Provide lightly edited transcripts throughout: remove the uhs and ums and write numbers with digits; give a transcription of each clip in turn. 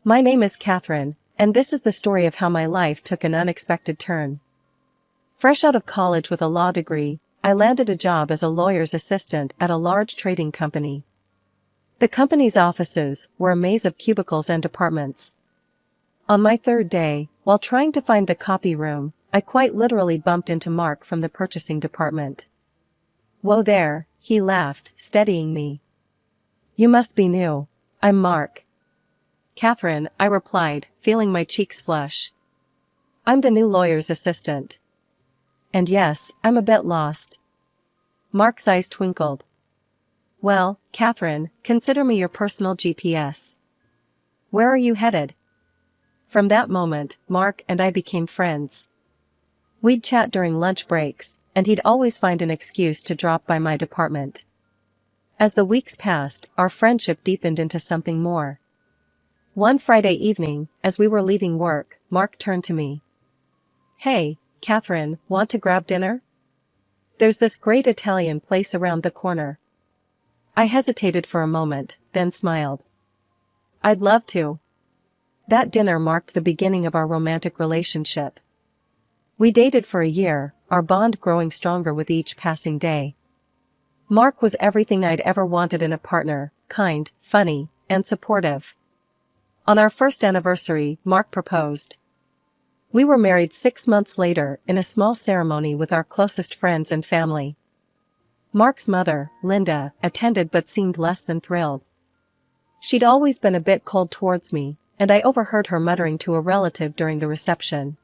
My name is Catherine, and this is the story of how my life took an unexpected turn. Fresh out of college with a law degree, I landed a job as a lawyer's assistant at a large trading company. The company's offices were a maze of cubicles and departments. On my third day, while trying to find the copy room, I quite literally bumped into Mark from the purchasing department. "Whoa there," he laughed, steadying me. "You must be new." "I'm Mark." "Catherine," I replied, feeling my cheeks flush. "I'm the new lawyer's assistant." "And yes, I'm a bit lost." Mark's eyes twinkled. "Well, Catherine, consider me your personal GPS. Where are you headed?" From that moment, Mark and I became friends. We'd chat during lunch breaks, and he'd always find an excuse to drop by my department. As the weeks passed, our friendship deepened into something more. One Friday evening, as we were leaving work, Mark turned to me. "Hey, Catherine, want to grab dinner? There's this great Italian place around the corner." I hesitated for a moment, then smiled. "I'd love to." That dinner marked the beginning of our romantic relationship. We dated for a year, our bond growing stronger with each passing day. Mark was everything I'd ever wanted in a partner: kind, funny, and supportive. On our first anniversary, Mark proposed. We were married 6 months later in a small ceremony with our closest friends and family. Mark's mother, Linda, attended but seemed less than thrilled. She'd always been a bit cold towards me, and I overheard her muttering to a relative during the reception.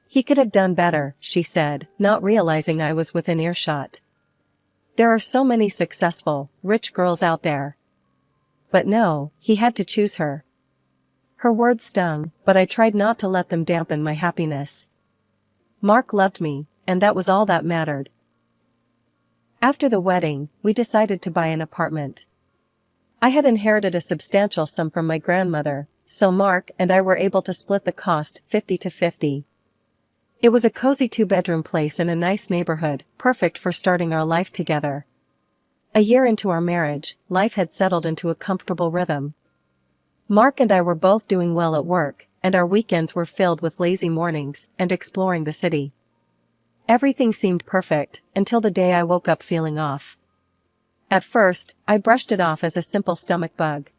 "He could have done better," she said, not realizing I was within earshot. "There are so many successful, rich girls out there." But no, he had to choose her. Her words stung, but I tried not to let them dampen my happiness. Mark loved me, and that was all that mattered. After the wedding, we decided to buy an apartment. I had inherited a substantial sum from my grandmother, so Mark and I were able to split the cost 50-50. It was a cozy 2-bedroom place in a nice neighborhood, perfect for starting our life together. A year into our marriage, life had settled into a comfortable rhythm. Mark and I were both doing well at work, and our weekends were filled with lazy mornings and exploring the city. Everything seemed perfect, until the day I woke up feeling off. At first, I brushed it off as a simple stomach bug.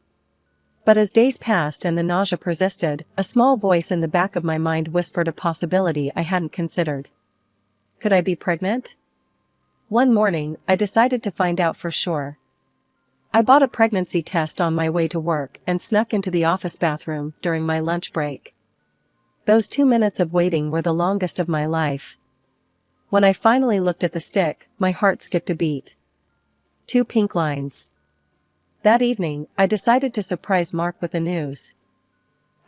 But as days passed and the nausea persisted, a small voice in the back of my mind whispered a possibility I hadn't considered. Could I be pregnant? One morning, I decided to find out for sure. I bought a pregnancy test on my way to work and snuck into the office bathroom during my lunch break. Those 2 minutes of waiting were the longest of my life. When I finally looked at the stick, my heart skipped a beat. 2 pink lines. That evening, I decided to surprise Mark with the news.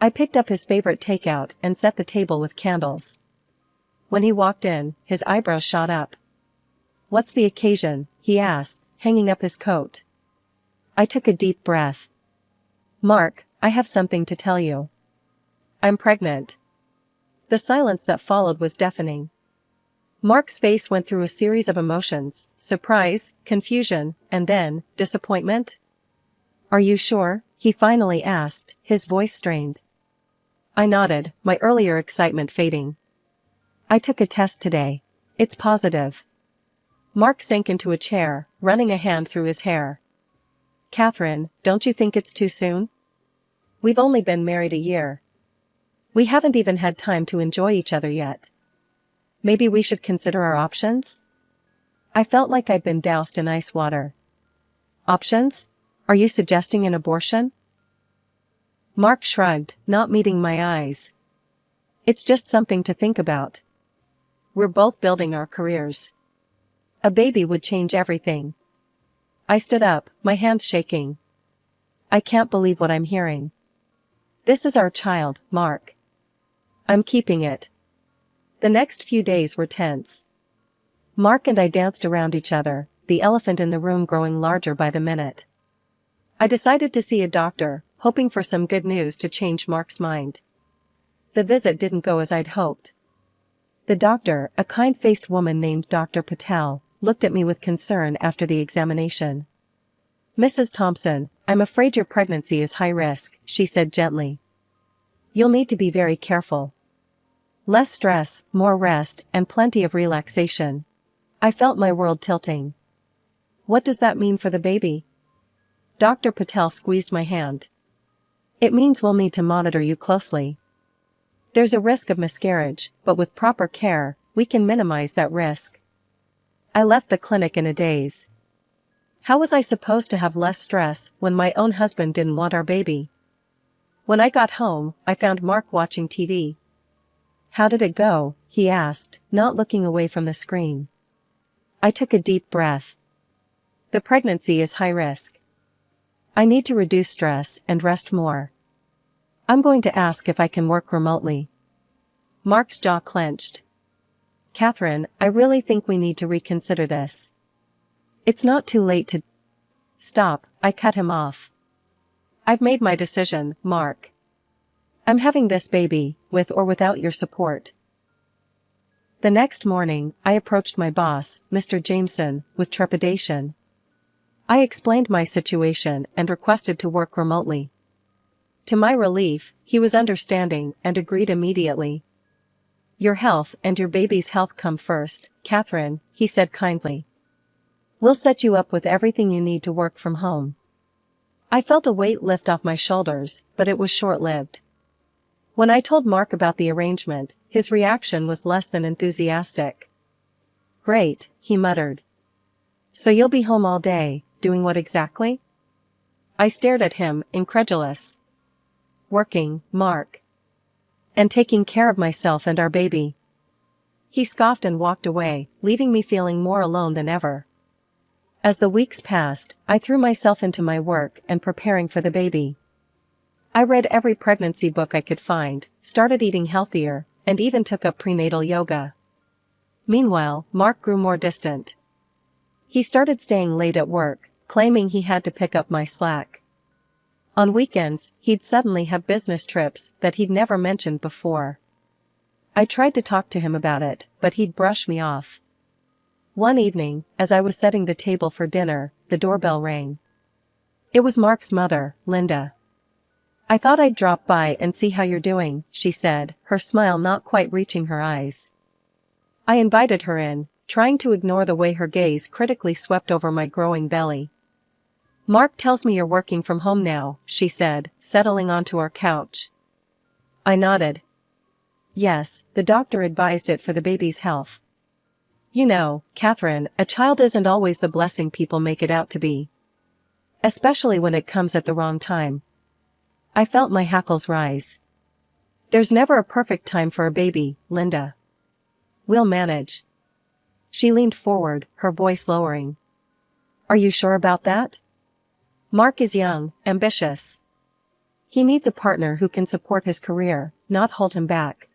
I picked up his favorite takeout and set the table with candles. When he walked in, his eyebrows shot up. "What's the occasion?" he asked, hanging up his coat. I took a deep breath. "Mark, I have something to tell you. I'm pregnant." The silence that followed was deafening. Mark's face went through a series of emotions: surprise, confusion, and then, disappointment. "Are you sure?" he finally asked, his voice strained. I nodded, my earlier excitement fading. "I took a test today. It's positive." Mark sank into a chair, running a hand through his hair. "Catherine, don't you think it's too soon? We've only been married a year. We haven't even had time to enjoy each other yet. Maybe we should consider our options?" I felt like I'd been doused in ice water. "Options? Are you suggesting an abortion?" Mark shrugged, not meeting my eyes. "It's just something to think about. We're both building our careers. A baby would change everything." I stood up, my hands shaking. "I can't believe what I'm hearing. This is our child, Mark. I'm keeping it." The next few days were tense. Mark and I danced around each other, the elephant in the room growing larger by the minute. I decided to see a doctor, hoping for some good news to change Mark's mind. The visit didn't go as I'd hoped. The doctor, a kind-faced woman named Dr. Patel, looked at me with concern after the examination. "Mrs. Thompson, I'm afraid your pregnancy is high risk," she said gently. You'll need to be very careful. Less stress, more rest, and plenty of relaxation. I felt my world tilting. What does that mean for the baby? Dr. Patel squeezed my hand. It means we'll need to monitor you closely. There's a risk of miscarriage, but with proper care, we can minimize that risk. I left the clinic in a daze. How was I supposed to have less stress when my own husband didn't want our baby? When I got home, I found Mark watching TV. How did it go? He asked, not looking away from the screen. I took a deep breath. The pregnancy is high risk. I need to reduce stress and rest more. I'm going to ask if I can work remotely. Mark's jaw clenched. Catherine, I really think we need to reconsider this. It's not too late to... Stop, I cut him off. I've made my decision, Mark. I'm having this baby, with or without your support. The next morning, I approached my boss, Mr. Jameson, with trepidation. I explained my situation and requested to work remotely. To my relief, he was understanding and agreed immediately. Your health and your baby's health come first, Catherine, he said kindly. We'll set you up with everything you need to work from home. I felt a weight lift off my shoulders, but it was short-lived. When I told Mark about the arrangement, his reaction was less than enthusiastic. Great, he muttered. So you'll be home all day, doing what exactly? I stared at him, incredulous. Working, Mark. And taking care of myself and our baby. He scoffed and walked away, leaving me feeling more alone than ever. As the weeks passed, I threw myself into my work and preparing for the baby. I read every pregnancy book I could find, started eating healthier, and even took up prenatal yoga. Meanwhile, Mark grew more distant. He started staying late at work, claiming he had to pick up my slack. On weekends, he'd suddenly have business trips that he'd never mentioned before. I tried to talk to him about it, but he'd brush me off. One evening, as I was setting the table for dinner, the doorbell rang. It was Mark's mother, Linda. I thought I'd drop by and see how you're doing, she said, her smile not quite reaching her eyes. I invited her in, trying to ignore the way her gaze critically swept over my growing belly. Mark tells me you're working from home now, she said, settling onto our couch. I nodded. Yes, the doctor advised it for the baby's health. You know, Catherine, a child isn't always the blessing people make it out to be. Especially when it comes at the wrong time. I felt my hackles rise. There's never a perfect time for a baby, Linda. We'll manage. She leaned forward, her voice lowering. Are you sure about that? Mark is young, ambitious. He needs a partner who can support his career, not hold him back.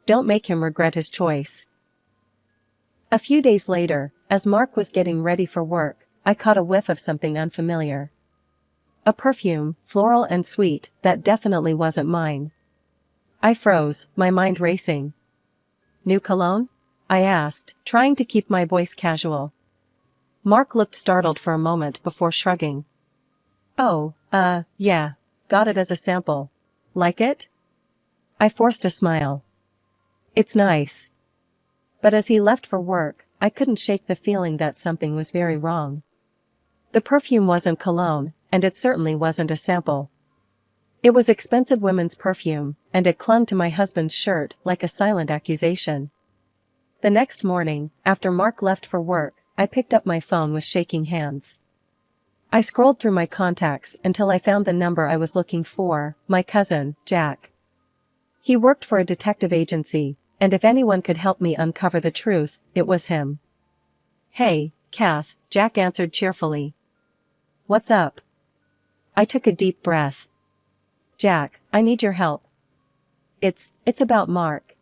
Don't make him regret his choice. A few days later, as Mark was getting ready for work, I caught a whiff of something unfamiliar. A perfume, floral and sweet, that definitely wasn't mine. I froze, my mind racing. New cologne? I asked, trying to keep my voice casual. Mark looked startled for a moment before shrugging. Oh, yeah, got it as a sample. Like it? I forced a smile. It's nice. But as he left for work, I couldn't shake the feeling that something was very wrong. The perfume wasn't cologne, and it certainly wasn't a sample. It was expensive women's perfume, and it clung to my husband's shirt like a silent accusation. The next morning, after Mark left for work, I picked up my phone with shaking hands. I scrolled through my contacts until I found the number I was looking for, my cousin, Jack. He worked for a detective agency, and if anyone could help me uncover the truth, it was him. Hey, Kath, Jack answered cheerfully. What's up? I took a deep breath. Jack, I need your help. It's about Mark.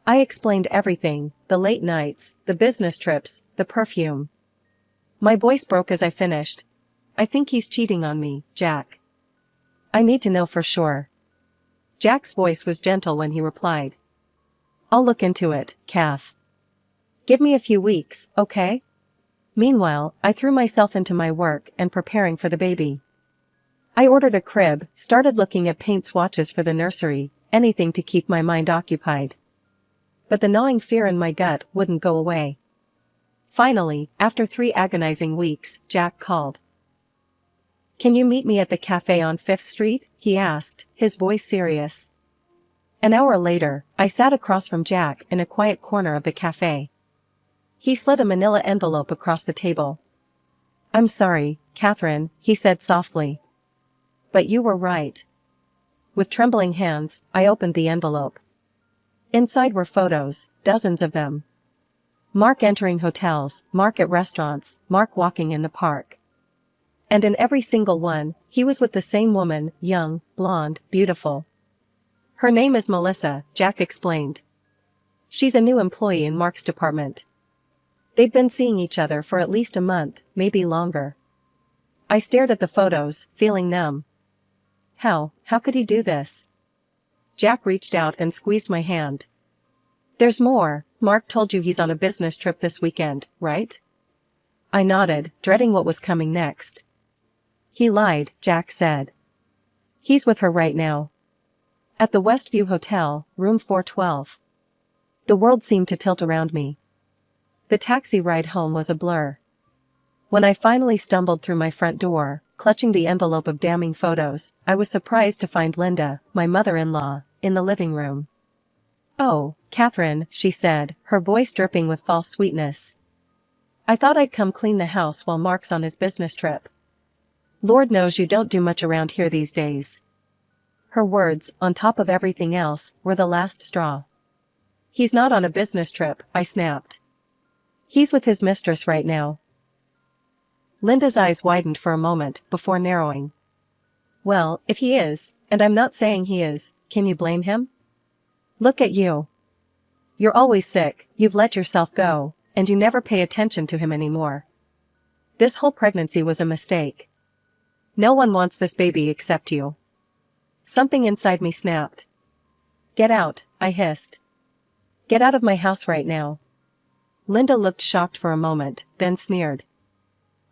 I explained everything, the late nights, the business trips, the perfume. My voice broke as I finished. I think he's cheating on me, Jack. I need to know for sure. Jack's voice was gentle when he replied. I'll look into it, Kath. Give me a few weeks, okay? Meanwhile, I threw myself into my work and preparing for the baby. I ordered a crib, started looking at paint swatches for the nursery, anything to keep my mind occupied. But the gnawing fear in my gut wouldn't go away. Finally, after 3 agonizing weeks, Jack called. "Can you meet me at the cafe on 5th Street?" he asked, his voice serious. An hour later, I sat across from Jack in a quiet corner of the cafe. He slid a manila envelope across the table. "I'm sorry, Catherine," he said softly. "But you were right." With trembling hands, I opened the envelope. Inside were photos, dozens of them. Mark entering hotels, Mark at restaurants, Mark walking in the park. And in every single one, he was with the same woman, young, blonde, beautiful. "Her name is Melissa," Jack explained. "She's a new employee in Mark's department. They'd been seeing each other for at least a month, maybe longer." I stared at the photos, feeling numb. How could he do this? Jack reached out and squeezed my hand. "There's more. Mark told you he's on a business trip this weekend, right?" I nodded, dreading what was coming next. "He lied," Jack said. "He's with her right now. At the Westview Hotel, room 412. The world seemed to tilt around me. The taxi ride home was a blur. When I finally stumbled through my front door, clutching the envelope of damning photos, I was surprised to find Linda, my mother-in-law, in the living room. "Oh, Catherine," she said, her voice dripping with false sweetness. "I thought I'd come clean the house while Mark's on his business trip. Lord knows you don't do much around here these days." Her words, on top of everything else, were the last straw. "He's not on a business trip," I snapped. "He's with his mistress right now." Linda's eyes widened for a moment, before narrowing. "Well, if he is, and I'm not saying he is, can you blame him? Look at you. You're always sick, you've let yourself go, and you never pay attention to him anymore. This whole pregnancy was a mistake. No one wants this baby except you." Something inside me snapped. "Get out," I hissed. "Get out of my house right now." Linda looked shocked for a moment, then sneered.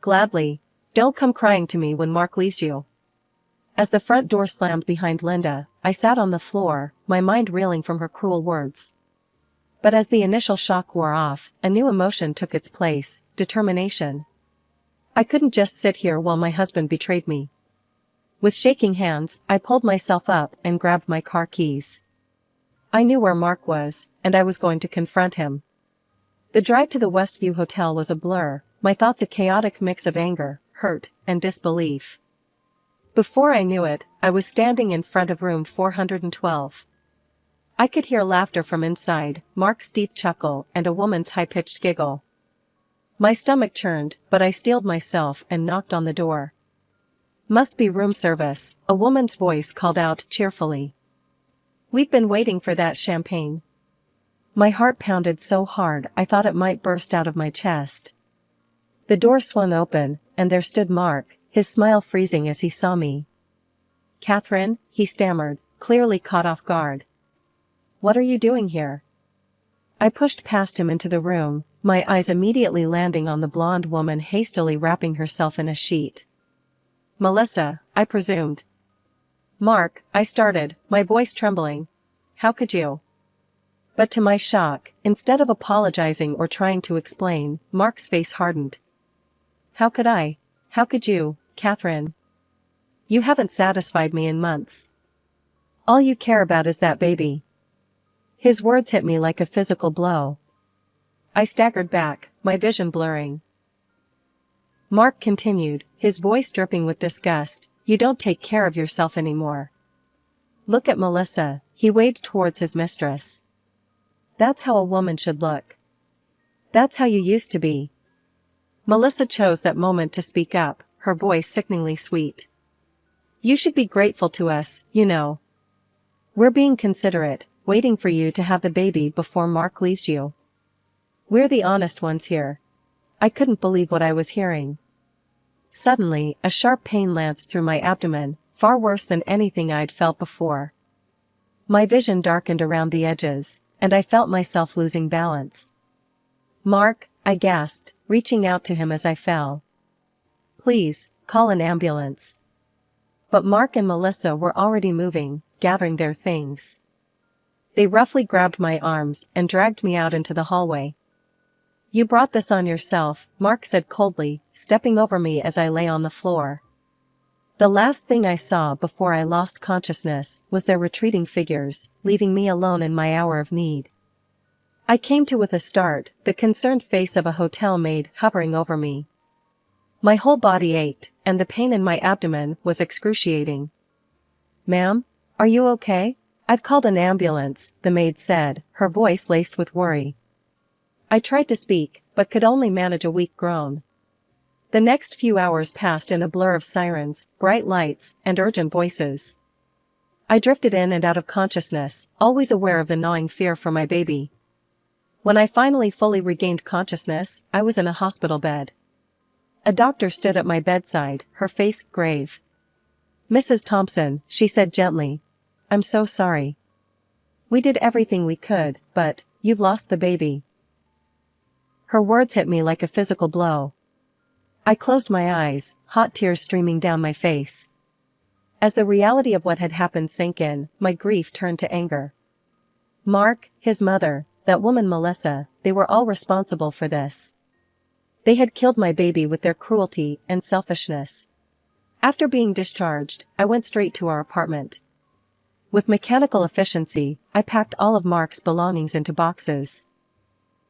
"Gladly. Don't come crying to me when Mark leaves you." As the front door slammed behind Linda, I sat on the floor, my mind reeling from her cruel words. But as the initial shock wore off, a new emotion took its place, determination. I couldn't just sit here while my husband betrayed me. With shaking hands, I pulled myself up and grabbed my car keys. I knew where Mark was, and I was going to confront him. The drive to the Westview Hotel was a blur, my thoughts a chaotic mix of anger, hurt, and disbelief. Before I knew it, I was standing in front of room 412. I could hear laughter from inside, Mark's deep chuckle, and a woman's high-pitched giggle. My stomach churned, but I steeled myself and knocked on the door. "Must be room service," a woman's voice called out cheerfully. "We've been waiting for that champagne." My heart pounded so hard I thought it might burst out of my chest. The door swung open, and there stood Mark, his smile freezing as he saw me. "Catherine," he stammered, clearly caught off guard. "What are you doing here?" I pushed past him into the room, my eyes immediately landing on the blonde woman hastily wrapping herself in a sheet. "Melissa, I presumed." "Mark," I started, my voice trembling. "How could you?" But to my shock, instead of apologizing or trying to explain, Mark's face hardened. "How could I? How could you, Catherine? You haven't satisfied me in months. All you care about is that baby." His words hit me like a physical blow. I staggered back, my vision blurring. Mark continued, his voice dripping with disgust, "You don't take care of yourself anymore. Look at Melissa," he waved towards his mistress. "That's how a woman should look. That's how you used to be." Melissa chose that moment to speak up, her voice sickeningly sweet. "You should be grateful to us, you know. We're being considerate, waiting for you to have the baby before Mark leaves you. We're the honest ones here." I couldn't believe what I was hearing. Suddenly, a sharp pain lanced through my abdomen, far worse than anything I'd felt before. My vision darkened around the edges, and I felt myself losing balance. "Mark," I gasped, reaching out to him as I fell. "Please, call an ambulance." But Mark and Melissa were already moving, gathering their things. They roughly grabbed my arms and dragged me out into the hallway. "You brought this on yourself," Mark said coldly, stepping over me as I lay on the floor. The last thing I saw before I lost consciousness was their retreating figures, leaving me alone in my hour of need. I came to with a start, the concerned face of a hotel maid hovering over me. My whole body ached, and the pain in my abdomen was excruciating. "Ma'am? Are you okay?" "I've called an ambulance," the maid said, her voice laced with worry. I tried to speak, but could only manage a weak groan. The next few hours passed in a blur of sirens, bright lights, and urgent voices. I drifted in and out of consciousness, always aware of the gnawing fear for my baby. When I finally fully regained consciousness, I was in a hospital bed. A doctor stood at my bedside, her face grave. "Mrs. Thompson," she said gently, "I'm so sorry. We did everything we could, but you've lost the baby." Her words hit me like a physical blow. I closed my eyes, hot tears streaming down my face. As the reality of what had happened sank in, my grief turned to anger. Mark, his mother, that woman Melissa, they were all responsible for this. They had killed my baby with their cruelty and selfishness. After being discharged, I went straight to our apartment. With mechanical efficiency, I packed all of Mark's belongings into boxes.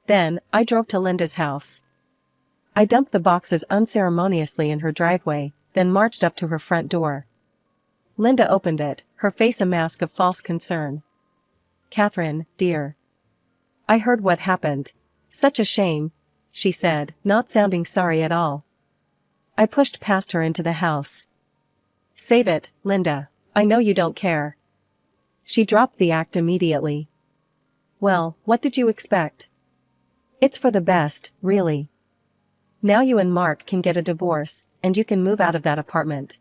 Then, I drove to Linda's house. I dumped the boxes unceremoniously in her driveway, then marched up to her front door. Linda opened it, her face a mask of false concern. "Catherine, dear. I heard what happened. Such a shame," she said, not sounding sorry at all. I pushed past her into the house. "Save it, Linda. I know you don't care." She dropped the act immediately. "Well, what did you expect? It's for the best, really. Now you and Mark can get a divorce, and you can move out of that apartment."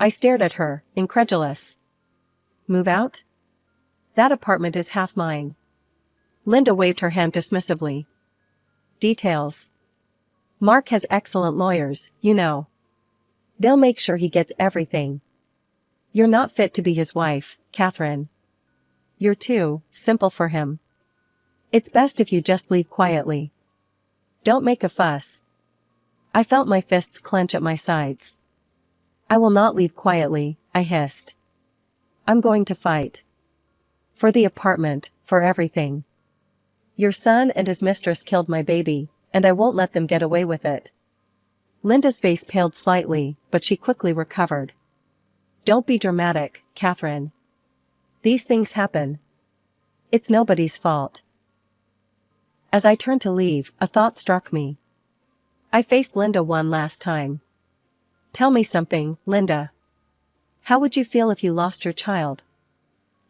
I stared at her, incredulous. "Move out? That apartment is half mine." Linda waved her hand dismissively. "Details. Mark has excellent lawyers, you know. They'll make sure he gets everything. You're not fit to be his wife, Catherine. You're too simple for him. It's best if you just leave quietly. Don't make a fuss." I felt my fists clench at my sides. "I will not leave quietly," I hissed. "I'm going to fight. For the apartment, for everything. Your son and his mistress killed my baby, and I won't let them get away with it." Linda's face paled slightly, but she quickly recovered. "Don't be dramatic, Catherine. These things happen. It's nobody's fault." As I turned to leave, a thought struck me. I faced Linda one last time. "Tell me something, Linda. How would you feel if you lost your child?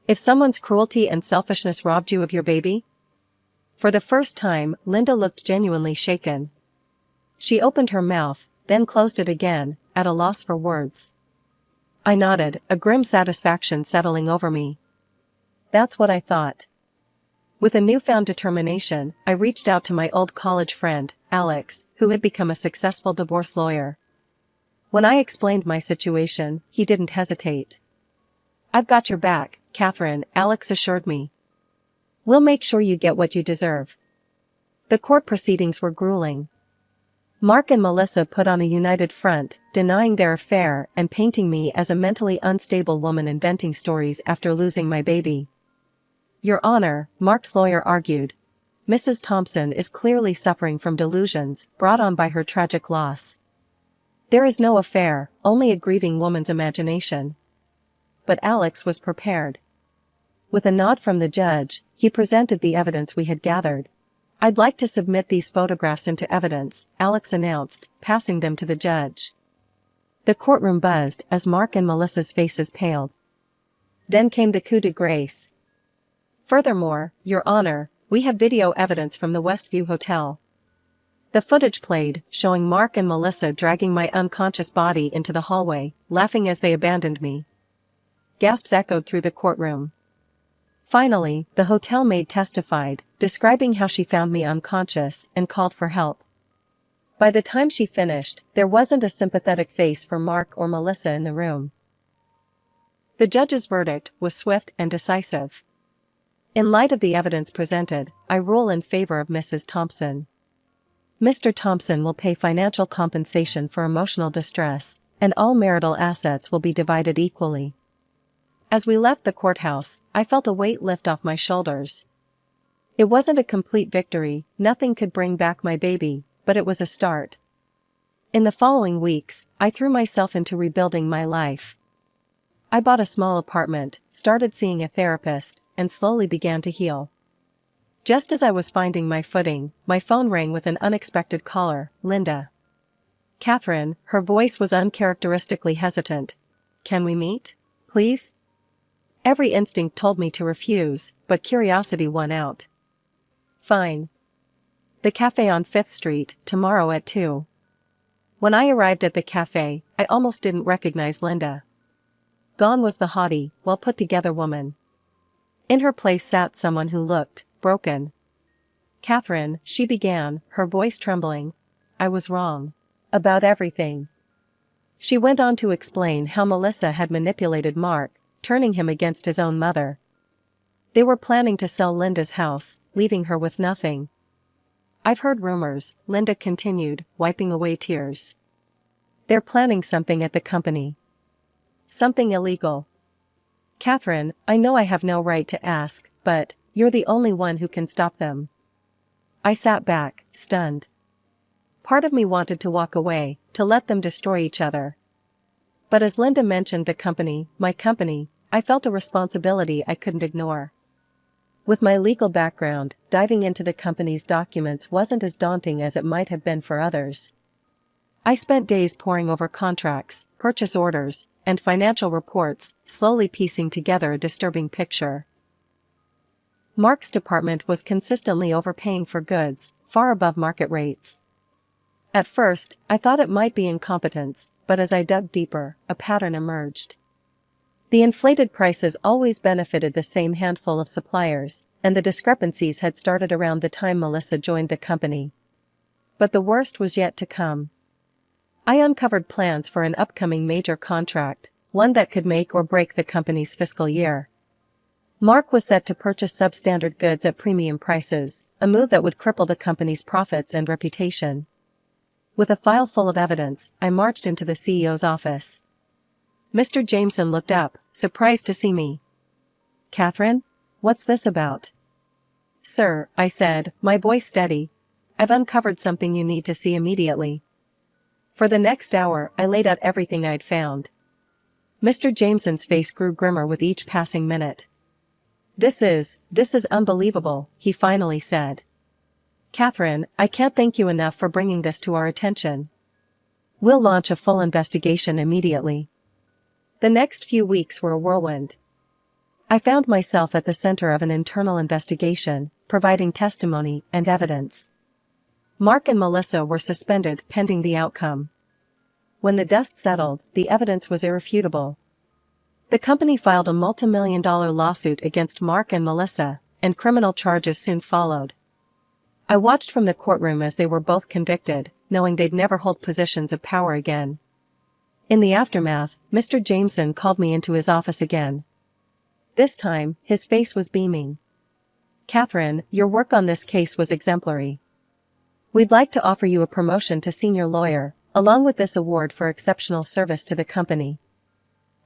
If someone's cruelty and selfishness robbed you of your baby?" For the first time, Linda looked genuinely shaken. She opened her mouth, then closed it again, at a loss for words. I nodded, a grim satisfaction settling over me. That's what I thought. With a newfound determination, I reached out to my old college friend, Alex, who had become a successful divorce lawyer. When I explained my situation, he didn't hesitate. "I've got your back, Catherine," Alex assured me. "We'll make sure you get what you deserve." The court proceedings were grueling. Mark and Melissa put on a united front, denying their affair and painting me as a mentally unstable woman inventing stories after losing my baby. "Your Honor," Mark's lawyer argued, "Mrs. Thompson is clearly suffering from delusions brought on by her tragic loss. There is no affair, only a grieving woman's imagination." But Alex was prepared. With a nod from the judge, he presented the evidence we had gathered. "I'd like to submit these photographs into evidence," Alex announced, passing them to the judge. The courtroom buzzed as Mark and Melissa's faces paled. Then came the coup de grace. "Furthermore, Your Honor, we have video evidence from the Westview Hotel." The footage played, showing Mark and Melissa dragging my unconscious body into the hallway, laughing as they abandoned me. Gasps echoed through the courtroom. Finally, the hotel maid testified, describing how she found me unconscious and called for help. By the time she finished, there wasn't a sympathetic face for Mark or Melissa in the room. The judge's verdict was swift and decisive. In light of the evidence presented, I rule in favor of Mrs. Thompson. Mr. Thompson will pay financial compensation for emotional distress, and all marital assets will be divided equally. As we left the courthouse, I felt a weight lift off my shoulders. It wasn't a complete victory, nothing could bring back my baby, but it was a start. In the following weeks, I threw myself into rebuilding my life. I bought a small apartment, started seeing a therapist, and slowly began to heal. Just as I was finding my footing, my phone rang with an unexpected caller, Linda. Catherine, her voice was uncharacteristically hesitant. Can we meet, please? Every instinct told me to refuse, but curiosity won out. Fine. The cafe on 5th Street, tomorrow at 2. When I arrived at the cafe, I almost didn't recognize Linda. Gone was the haughty, well-put-together woman. In her place sat someone who looked broken. Catherine, she began, her voice trembling. I was wrong. About everything. She went on to explain how Melissa had manipulated Mark, turning him against his own mother. They were planning to sell Linda's house, leaving her with nothing. I've heard rumors, Linda continued, wiping away tears. They're planning something at the company. Something illegal. Catherine, I know I have no right to ask, but you're the only one who can stop them. I sat back, stunned. Part of me wanted to walk away, to let them destroy each other. But as Linda mentioned the company, my company, I felt a responsibility I couldn't ignore. With my legal background, diving into the company's documents wasn't as daunting as it might have been for others. I spent days poring over contracts, purchase orders, and financial reports, slowly piecing together a disturbing picture. Mark's department was consistently overpaying for goods, far above market rates. At first, I thought it might be incompetence, but as I dug deeper, a pattern emerged. The inflated prices always benefited the same handful of suppliers, and the discrepancies had started around the time Melissa joined the company. But the worst was yet to come. I uncovered plans for an upcoming major contract, one that could make or break the company's fiscal year. Mark was set to purchase substandard goods at premium prices, a move that would cripple the company's profits and reputation. With a file full of evidence, I marched into the CEO's office. Mr. Jameson looked up, surprised to see me. Catherine? What's this about? Sir, I said, my voice steady. I've uncovered something you need to see immediately. For the next hour, I laid out everything I'd found. Mr. Jameson's face grew grimmer with each passing minute. This is unbelievable, he finally said. Catherine, I can't thank you enough for bringing this to our attention. We'll launch a full investigation immediately. The next few weeks were a whirlwind. I found myself at the center of an internal investigation, providing testimony and evidence. Mark and Melissa were suspended pending the outcome. When the dust settled, the evidence was irrefutable. The company filed a multi-million-dollar lawsuit against Mark and Melissa, and criminal charges soon followed. I watched from the courtroom as they were both convicted, knowing they'd never hold positions of power again. In the aftermath, Mr. Jameson called me into his office again. This time, his face was beaming. Catherine, your work on this case was exemplary. We'd like to offer you a promotion to senior lawyer, along with this award for exceptional service to the company.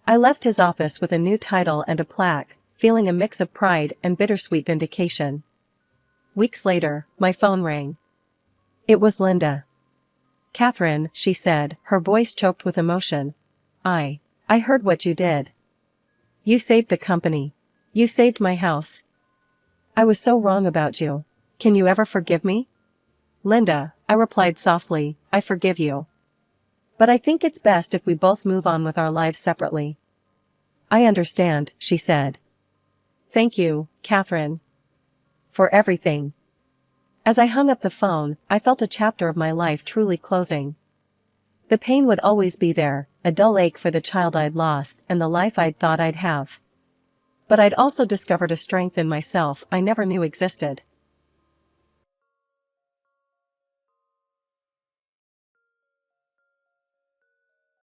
I left his office with a new title and a plaque, feeling a mix of pride and bittersweet vindication. Weeks later, my phone rang. It was Linda. Catherine, she said, her voice choked with emotion. I heard what you did. You saved the company. You saved my house. I was so wrong about you. Can you ever forgive me? Linda, I replied softly, I forgive you. But I think it's best if we both move on with our lives separately. I understand, she said. Thank you, Catherine. For everything. As I hung up the phone, I felt a chapter of my life truly closing. The pain would always be there, a dull ache for the child I'd lost and the life I'd thought I'd have. But I'd also discovered a strength in myself I never knew existed.